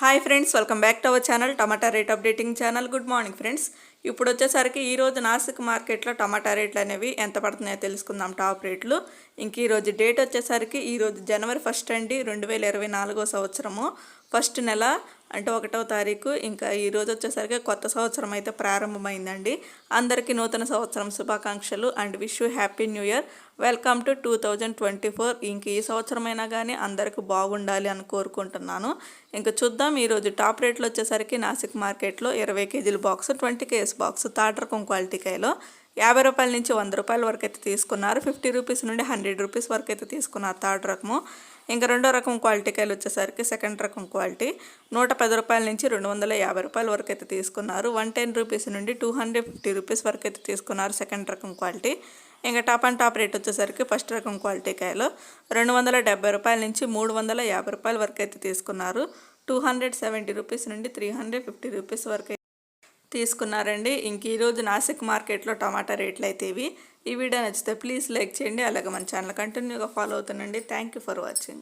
Hi friends, welcome back to our channel tomato rate updating channel. Good morning friends. ఇప్పుడు వచ్చేసరికి ఈరోజు నాసిక్ మార్కెట్లో టమాటా రేట్లు అనేవి ఎంత పడుతున్నాయో తెలుసుకుందాం. టాప్ రేట్లు ఈరోజు డేట్ వచ్చేసరికి ఈరోజు జనవరి 1 అండి, 2024 సంవత్సరము ఫస్ట్ నెల అంటే 1వ తారీఖు. ఇంకా ఈరోజు వచ్చేసరికి కొత్త సంవత్సరం అయితే ప్రారంభమైందండి. అందరికీ నూతన సంవత్సరం శుభాకాంక్షలు and wish you happy new year. Welcome to 2024. ఇంక ఈ సంవత్సరమైనా కానీ అందరికీ బాగుండాలి అని కోరుకుంటున్నాను. ఇంకా చూద్దాం. ఈరోజు టాప్ రేట్లు వచ్చేసరికి నాసిక్ మార్కెట్లో 20 కేజీల బాక్స్, 20 కేజీ బాక్స్ థర్డ్ రకం క్వాలిటీ కాయలో 50 రూపాయల నుంచి 100 రూపాయల వరకు అయితే తీసుకున్నారు. 50 రూపీస్ నుండి 100 రూపీస్ వరకు అయితే తీసుకున్నారు థర్డ్ రకము. ఇంకా రెండో రకం క్వాలిటీ కాయలు వచ్చేసరికి సెకండ్ రకం క్వాలిటీ 110 రూపాయల నుంచి 250 రూపాయల వరకు అయితే తీసుకున్నారు. 110 రూపీస్ నుండి 250 రూపీస్ వరకు అయితే తీసుకున్నారు సెకండ్ రకం క్వాలిటీ. ఇంకా టాప్ అండ్ టాప్ రేట్ వచ్చేసరికి ఫస్ట్ రకం క్వాలిటీ కాయలు 270 రూపాయల నుంచి 350 రూపాయల వరకు అయితే తీసుకున్నారు. 270 రూపీస్ నుండి 350 రూపీస్ వరకు తీసుకున్నారండి. ఇంక ఈరోజు నాసిక్ మార్కెట్లో టమాటా రేట్లు అయితే ఇవి. ఈ వీడియో నచ్చితే ప్లీజ్ లైక్ చేయండి, అలాగే మన ఛానల్ కంటిన్యూగా ఫాలో అవుతానండి. Thank you for watching.